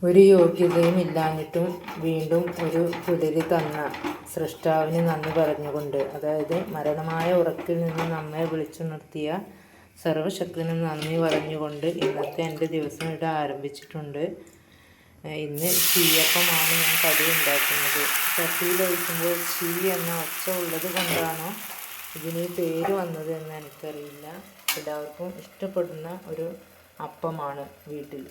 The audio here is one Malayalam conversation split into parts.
ഒരു യോഗ്യതയും ഇല്ലാഞ്ഞിട്ടും വീണ്ടും ഒരു പുലരി തന്ന സൃഷ്ടാവിന് നന്ദി പറഞ്ഞുകൊണ്ട്, അതായത് മരണമായ ഉറക്കിൽ നിന്ന് നമ്മെ വിളിച്ചുണർത്തിയ സർവശക്തന് നന്ദി പറഞ്ഞുകൊണ്ട് ഇന്നത്തെ എൻ്റെ ദിവസം ഇവിടെ ആരംഭിച്ചിട്ടുണ്ട്. ഇന്ന് ചീയപ്പമാണ് ഞാൻ കടി ഉണ്ടാക്കുന്നത്. ചട്ടിയിൽ ഒഴിക്കുമ്പോൾ ചീ എന്ന ഒച്ച ഉള്ളത് കൊണ്ടാണോ ഇതിന് പേര് വന്നത് എന്ന് എനിക്കറിയില്ല. എല്ലാവർക്കും ഇഷ്ടപ്പെടുന്ന ഒരു അപ്പമാണ് വീട്ടിൽ.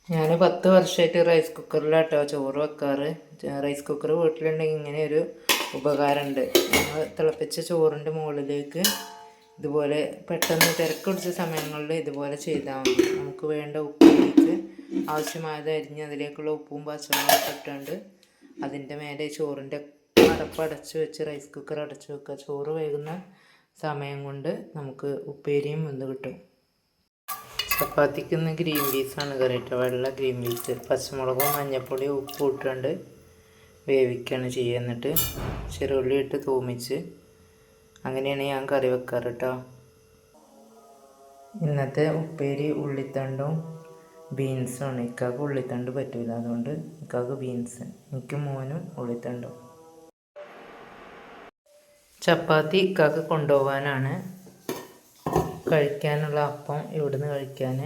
ഞാൻ 10 വർഷമായിട്ട് റൈസ് കുക്കറിലാട്ടോ ചോറ് വെക്കാറ്. റൈസ് കുക്കർ വീട്ടിലുണ്ടെങ്കിൽ ഇങ്ങനെ ഒരു ഉപകാരമുണ്ട്. നമ്മൾ തിളപ്പിച്ച ചോറിൻ്റെ മുകളിലേക്ക് ഇതുപോലെ പെട്ടെന്ന് തിരക്കുപിടിച്ച സമയങ്ങളിൽ ഇതുപോലെ ചെയ്താൽ മതി. നമുക്ക് വേണ്ട ഉപ്പിലേക്ക് ആവശ്യമായത് അരിഞ്ഞ് അതിലേക്കുള്ള ഉപ്പും പച്ചമുളകൊക്കെ ഇട്ടുകൊണ്ട് അതിൻ്റെ മേലെ ചോറിൻ്റെ അടപ്പ് അടച്ച് വെച്ച് റൈസ് കുക്കർ അടച്ച് വെക്കുക. ചോറ് വേകുന്ന സമയം കൊണ്ട് നമുക്ക് ഉപ്പേരിയും വെന്ത് കിട്ടും. ചപ്പാത്തിക്ക് ഇന്ന് ഗ്രീൻ പീസാണ് കറി കേട്ടോ. വെള്ള ഗ്രീൻ പീസ് പച്ചമുളകും മഞ്ഞൾപ്പൊടിയും ഉപ്പും ഇട്ടുകൊണ്ട് വേവിക്കുകയാണ് ചെയ്യുക. എന്നിട്ട് ചെറുള്ളി ഇട്ട് തൂമിച്ച് അങ്ങനെയാണ് ഞാൻ കറി വെക്കാറ് കേട്ടോ. ഇന്നത്തെ ഉപ്പേരി ഉള്ളിത്തണ്ടും ബീൻസുമാണ്. ഇക്കാക്ക് ഉള്ളിത്തണ്ട് പറ്റില്ല, അതുകൊണ്ട് ഇക്കാക്ക് ബീൻസ്, എനിക്ക് മോനും ഉള്ളിത്തണ്ടും. ചപ്പാത്തി ഇക്കാക്ക് കൊണ്ടുപോകാനാണ്. കഴിക്കാനുള്ള അപ്പം ഇവിടുന്ന് കഴിക്കാൻ.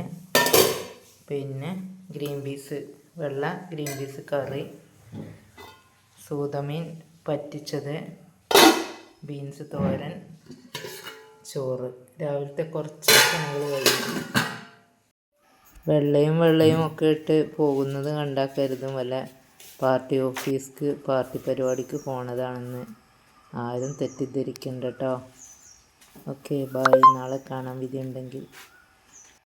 പിന്നെ ഗ്രീൻ പീസ്, വെള്ള ഗ്രീൻ പീസ് കറി, സൂതമീൻ പറ്റിച്ചത്, ബീൻസ് തോരൻ, ചോറ്. രാവിലത്തെ കുറച്ച് പണികൾ കഴിഞ്ഞു. വെള്ളയും ഒക്കെ ഇട്ട് പോകുന്നത് കണ്ടാൽ കരുതും വല്ല പാർട്ടി ഓഫീസ്ക്ക് പാർട്ടി പരിപാടിക്ക് പോണതാണെന്ന്. ആരും തെറ്റിദ്ധരിക്കണ്ട കേട്ടോ. Okay, bye. നാളെ കാണാം വിധി ഉണ്ടെങ്കിൽ.